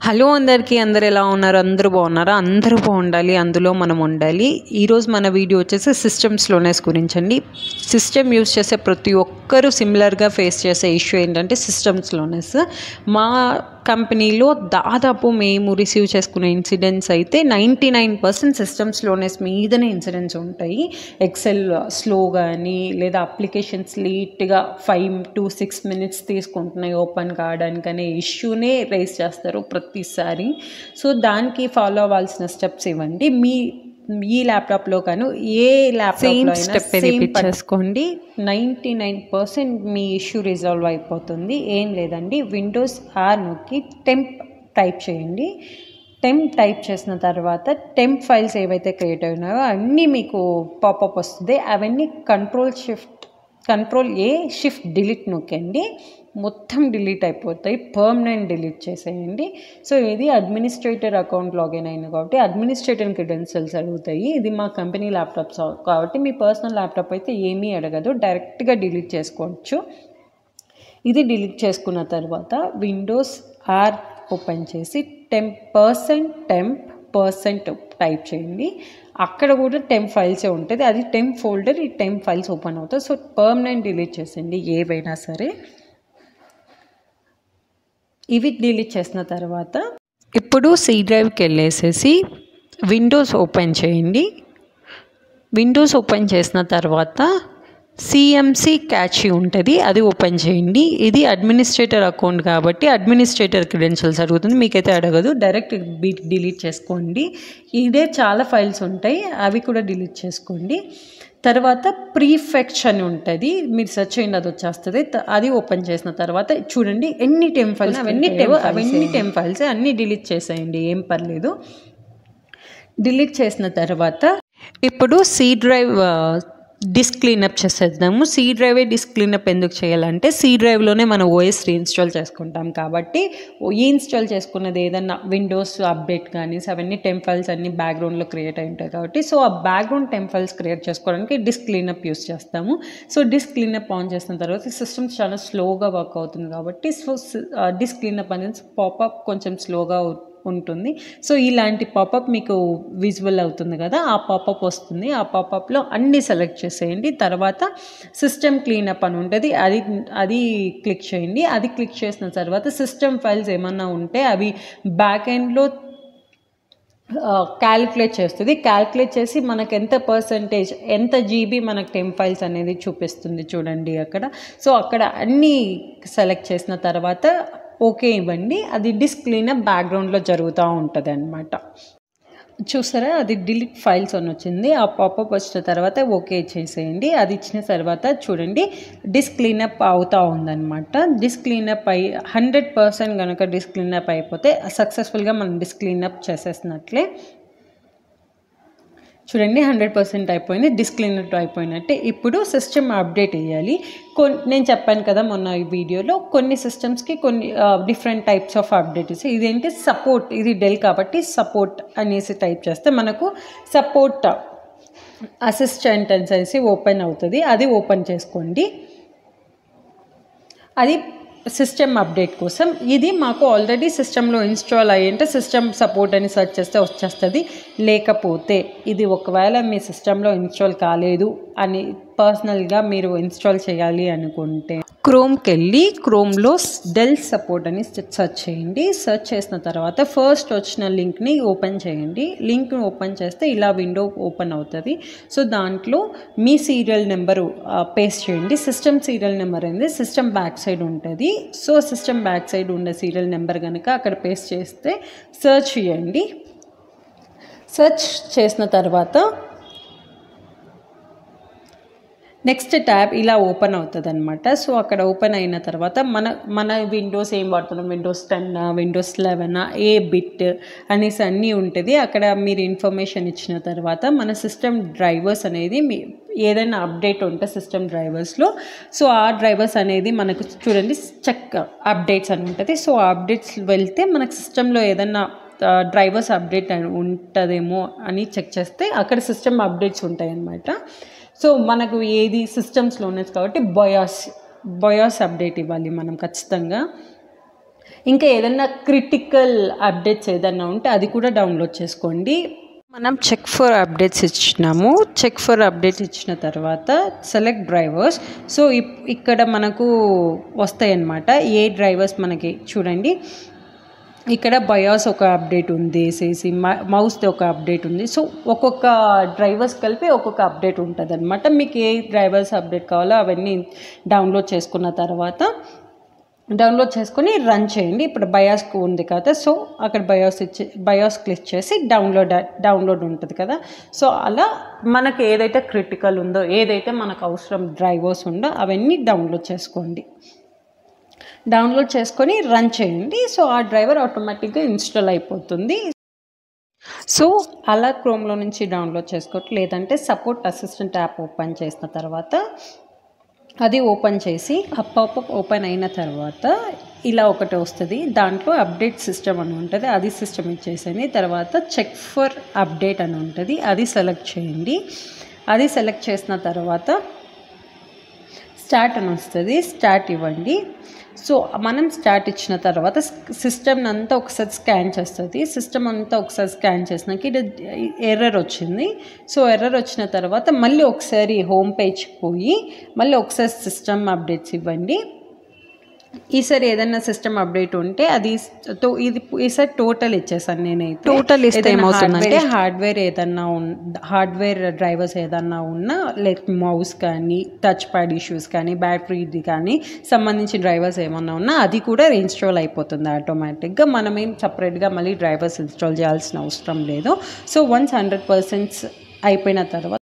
Hello అందరికీ, అందరు ఎలా ఉన్నారు? అందరూ బాగున్నారా? అందరూ బాగుండాలి, అందులో మనం ఉండాలి. ఈరోజు మన వీడియో వచ్చేసి సిస్టమ్ స్లోనెస్ గురించి అండి. సిస్టమ్ యూజ్ చేసే ప్రతి ఒక్కరూ సిమిలర్గా ఫేస్ చేసే ఇష్యూ ఏంటంటే సిస్టమ్ స్లోనెస్. మా కంపెనీలో దాదాపు మేము రిసీవ్ చేసుకునే ఇన్సిడెంట్స్ అయితే 99% సిస్టమ్ స్లోనెస్ మీదనే ఇన్సిడెంట్స్ ఉంటాయి. ఎక్సెల్ స్లో కానీ లేదా అప్లికేషన్స్ లేట్గా 5 to 6 minutes తీసుకుంటున్నాయి ఓపెన్ కావడానికి అనే ఇష్యూనే రేస్ చేస్తారు ప్రతిసారి. సో దానికి ఫాలో అవ్వాల్సిన స్టెప్స్ ఇవ్వండి. ఈ ల్యాప్టాప్లో కానీ ఏ ల్యాప్టాప్లో అయినా సేమ్ చేసుకోండి. 99% మీ ఇష్యూ రిజాల్వ్ అయిపోతుంది. ఏం లేదండి, విండోస్ ఆర్ నొక్కి టెంప్ టైప్ చేయండి. టెంప్ టైప్ చేసిన తర్వాత టెంప్ ఫైల్స్ ఏవైతే క్రియేట్ అయినాయో అన్నీ మీకు పాపప్ వస్తుంది. అవన్నీ కంట్రోల్ ఏ షిఫ్ట్ డిలీట్ నొక్కండి, మొత్తం డిలీట్ అయిపోతాయి. పర్మనెంట్ డిలీట్ చేసేయండి. సో ఇది అడ్మినిస్ట్రేటర్ అకౌంట్ లాగిన్ అయింది కాబట్టి అడ్మినిస్ట్రేటర్ క్రెడెన్షియల్స్ అడుగుతాయి. ఇది మా కంపెనీ ల్యాప్టాప్స్ కాబట్టి మీ పర్సనల్ ల్యాప్టాప్ అయితే ఏమీ అడగదు, డైరెక్ట్గా డిలీట్ చేసుకోవచ్చు. ఇది డిలీట్ చేసుకున్న తర్వాత విండోస్ ఆర్ ఓపెన్ చేసి టెంప్ టైప్ చేయండి. అక్కడ కూడా టెంప్ ఫైల్సే ఉంటుంది. అది టెంప్ ఫోల్డర్, ఈ టెంప్ ఫైల్స్ ఓపెన్ అవుతాయి. సో పర్మనెంట్ డిలీట్ చేసేయండి ఏవైనా సరే. ఇవి డిలీట్ చేసిన తర్వాత ఇప్పుడు సి డ్రైవ్కి వెళ్ళేసేసి విండోస్ ఓపెన్ చేయండి. విండోస్ ఓపెన్ చేసిన తర్వాత సిఎంసి క్యాచీ ఉంటుంది, అది ఓపెన్ చేయండి. ఇది అడ్మినిస్ట్రేటర్ అకౌంట్ కాబట్టి అడ్మినిస్ట్రేటర్ క్రెడెన్షియల్స్ అడుగుతుంది, మీకైతే అడగదు, డైరెక్ట్ డిలీట్ చేసుకోండి. ఇదే చాలా ఫైల్స్ ఉంటాయి, అవి కూడా డిలీట్ చేసుకోండి. తర్వాత ప్రీఫెక్చ్ అని ఉంటుంది, మీరు సెర్చ్ చేయండి, అది వచ్చేస్తుంది. అది ఓపెన్ చేసిన తర్వాత చూడండి ఎన్ని టెంప్ ఫైల్స్, అవన్నీ టెంప్ ఫైల్స్ అన్నీ డిలీట్ చేసేయండి, ఏం పర్లేదు. డిలీట్ చేసిన తర్వాత ఇప్పుడు సి డ్రైవ్ డిస్క్ క్లీనప్ చేసేద్దాము. సి డ్రైవే డిస్క్ క్లీనప్ ఎందుకు చేయాలంటే సి డ్రైవ్లోనే మనం ఓఎస్ రీఇన్స్టాల్ చేసుకుంటాం కాబట్టి ఇన్స్టాల్ చేసుకున్నది ఏదన్నా విండోస్ అప్డేట్ కానీ అవన్నీ టెంప్ ఫైల్స్ అన్నీ బ్యాక్గ్రౌండ్లో క్రియేట్ అయి ఉంటాయి కాబట్టి సో ఆ బ్యాక్గ్రౌండ్ టెంప్ ఫైల్స్ క్రియేట్ చేసుకోవడానికి డిస్క్ క్లీనప్ యూస్ చేస్తాము. సో డిస్క్ క్లీనప్ ఆన్ చేసిన తర్వాత సిస్టమ్ చాలా స్లోగా వర్క్ అవుతుంది కాబట్టి సో డిస్క్ క్లీనప్ అనేది పాపప్ కొంచెం స్లోగా ఉంటుంది. సో ఇలాంటి పాపప్ మీకు విజువల్ అవుతుంది కదా, ఆ పాపప్ వస్తుంది. ఆ పాపప్లో అన్నీ సెలెక్ట్ చేసేయండి. తర్వాత సిస్టమ్ క్లీనప్ అని ఉంటుంది, అది క్లిక్ చేయండి. అది క్లిక్ చేసిన తర్వాత సిస్టమ్ ఫైల్స్ ఏమన్నా ఉంటే అవి బ్యాక్ ఎండ్లో క్యాలిక్యులేట్ చేస్తుంది. క్యాలిక్యులేట్ చేసి మనకు ఎంత జీబీ మనకు టెంప్ ఫైల్స్ అనేది చూపిస్తుంది చూడండి అక్కడ. సో అక్కడ అన్నీ సెలెక్ట్ చేసిన తర్వాత ఓకే ఇవ్వండి. అది డిస్క్ క్లీనప్ బ్యాక్గ్రౌండ్లో జరుగుతూ ఉంటుంది అన్నమాట. చూసారా, అది డిలీట్ ఫైల్స్ అని వచ్చింది. ఆ పాపప్ వచ్చిన తర్వాత ఓకే చేసేయండి. అది ఇచ్చిన తర్వాత చూడండి డిస్క్ క్లీనప్ అవుతూ ఉందన్నమాట. డిస్క్ క్లీనప్ 100% కనుక డిస్క్ క్లీనప్ అయిపోతే సక్సెస్ఫుల్గా మనం డిస్క్ క్లీనప్ చేసేసినట్లే. చూడండి 100% అయిపోయింది, డిస్క్ క్లీనప్ అయిపోయినట్టే. ఇప్పుడు సిస్టమ్ అప్డేట్ వేయాలి. నేను చెప్పాను కదా మొన్న ఈ వీడియోలో, కొన్ని సిస్టమ్స్కి కొన్ని డిఫరెంట్ టైప్స్ ఆఫ్ అప్డేట్స్. ఇదేంటి సపోర్ట్, ఇది డెల్ కాబట్టి సపోర్ట్ అనేసి టైప్ చేస్తే మనకు సపోర్ట్ అసిస్టెంట్ అనేసి ఓపెన్ అవుతుంది. అది ఓపెన్ చేసుకోండి. అది సిస్టమ్ అప్డేట్ కోసం. ఇది మాకు ఆల్రెడీ సిస్టంలో ఇన్స్టాల్ అయ్యింటే సిస్టమ్ సపోర్ట్ అని సెర్చ్ చేస్తే వచ్చేస్తుంది. లేకపోతే ఇది ఒకవేళ మీ సిస్టంలో ఇన్స్టాల్ కాలేదు అని పర్సనల్గా మీరు ఇన్స్టాల్ చేయాలి అనుకుంటే క్రోమ్కి వెళ్ళి క్రోమ్లో డెల్ సపోర్ట్ అని సెర్చ్ చేయండి. సెర్చ్ చేసిన తర్వాత ఫస్ట్ వచ్చిన లింక్ని ఓపెన్ చేయండి. లింక్ ఓపెన్ చేస్తే ఇలా విండో ఓపెన్ అవుతుంది. సో దాంట్లో మీ సీరియల్ నెంబరు పేస్ట్ చేయండి. సిస్టమ్ సీరియల్ నెంబర్ అనేది సిస్టమ్ బ్యాక్ సైడ్ ఉంటుంది. సో సిస్టమ్ బ్యాక్ సైడ్ ఉన్న సీరియల్ నెంబర్ కనుక అక్కడ పేస్ట్ చేస్తే సెర్చ్ చేయండి. సెర్చ్ చేసిన తర్వాత నెక్స్ట్ ట్యాబ్ ఇలా ఓపెన్ అవుతుంది అనమాట. సో అక్కడ ఓపెన్ అయిన తర్వాత మన విండోస్ ఏం వాడుతున్నాం, విండోస్ 10, విండోస్ 11, ఏ బిట్ అనేసి అన్నీ ఉంటుంది. అక్కడ మీరు ఇన్ఫర్మేషన్ ఇచ్చిన తర్వాత మన సిస్టమ్ డ్రైవర్స్ అనేది ఏదైనా అప్డేట్ ఉంటే సిస్టమ్ డ్రైవర్స్లో సో ఆ డ్రైవర్స్ అనేది మనకు చూడండి చెక్ అప్డేట్స్ అని ఉంటుంది. సో ఆ అప్డేట్స్ వెళ్తే మనకు సిస్టంలో ఏదైనా డ్రైవర్స్ అప్డేట్ ఉంటుందేమో అని చెక్ చేస్తే అక్కడ సిస్టమ్ అప్డేట్స్ ఉంటాయి అన్నమాట. సో మనకు ఏది సిస్టమ్స్లోనే కాబట్టి బయాస్ అప్డేట్ ఇవ్వాలి మనం ఖచ్చితంగా. ఇంకా ఏదన్నా క్రిటికల్ అప్డేట్స్ ఏదన్నా ఉంటే అది కూడా డౌన్లోడ్ చేసుకోండి. మనం చెక్ ఫర్ అప్డేట్స్ ఇచ్చినాము. చెక్ ఫర్ అప్డేట్స్ ఇచ్చిన తర్వాత సెలెక్ట్ డ్రైవర్స్. సో ఇక్కడ మనకు వస్తాయి అన్నమాట ఏ డ్రైవర్స్ మనకి చూడండి. ఇక్కడ బయాస్ ఒక అప్డేట్ ఉంది వేసేసి మౌస్ది ఒక అప్డేట్ ఉంది. సో ఒక్కొక్క డ్రైవర్స్ కలిపి ఒక్కొక్క అప్డేట్ ఉంటుంది అనమాట. మీకు ఏ డ్రైవర్స్ అప్డేట్ కావాలో అవన్నీ డౌన్లోడ్ చేసుకున్న తర్వాత డౌన్లోడ్ చేసుకొని రన్ చేయండి. ఇప్పుడు బయాస్కు ఉంది కదా, సో అక్కడ బయాస్ క్లిక్ చేసి డౌన్లోడ్ ఉంటుంది కదా. సో అలా మనకు ఏదైతే క్రిటికల్ ఉందో, ఏదైతే మనకు అవసరం డ్రైవర్స్ ఉందో అవన్నీ డౌన్లోడ్ చేసుకోండి. డౌన్లోడ్ చేసుకొని రన్ చేయండి. సో ఆ డ్రైవర్ ఆటోమేటిక్గా ఇన్స్టాల్ అయిపోతుంది. సో అలా క్రోమ్లో నుంచి డౌన్లోడ్ చేసుకోవచ్చు. లేదంటే సపోర్ట్ అసిస్టెంట్ యాప్ ఓపెన్ చేసిన తర్వాత అది ఓపెన్ చేసి ఆ పాపప్ ఓపెన్ అయిన తర్వాత ఇలా ఒకటి వస్తుంది. దాంట్లో అప్డేట్ సిస్టమ్ అని ఉంటుంది, అది సిస్టమ్ ఇచ్చేసేయండి. తర్వాత చెక్ ఫర్ అప్డేట్ అని ఉంటుంది, అది సెలెక్ట్ చేయండి. అది సెలెక్ట్ చేసిన తర్వాత స్టార్ట్ అని వస్తుంది, స్టార్ట్ ఇవ్వండి. సో మనం స్టార్ట్ ఇచ్చిన తర్వాత సిస్టమ్ అంతా ఒకసారి స్కాన్ చేస్తుంది. సిస్టమ్ అంతా ఒకసారి స్కాన్ చేసినాక ఇది ఎర్రర్ వచ్చింది. సో ఎర్రర్ వచ్చిన తర్వాత మళ్ళీ ఒకసారి హోమ్ పేజ్కి పోయి మళ్ళీ ఒకసారి సిస్టమ్ అప్డేట్స్ ఇవ్వండి. ఈసారి ఏదైనా సిస్టమ్ అప్డేట్ ఉంటే అది ఈసారి టోటల్ ఇచ్చేసాను నేనైతే. టోటల్ ఇస్తే ఏమవుతుందంటే హార్డ్వేర్ డ్రైవర్స్ ఏదన్నా ఉన్నా లైక్ మౌస్ కానీ, టచ్ ప్యాడ్ ఇష్యూస్ కానీ, బ్యాటరీది కానీ సంబంధించిన డ్రైవర్స్ ఏమన్నా ఉన్నా అది కూడా ఇన్స్టాల్ అయిపోతుంది ఆటోమేటిక్గా. మనమేం సపరేట్గా మళ్ళీ డ్రైవర్స్ ఇన్స్టాల్ చేయాల్సిన అవసరం లేదు. సో వన్స్ 100% అయిపోయిన తర్వాత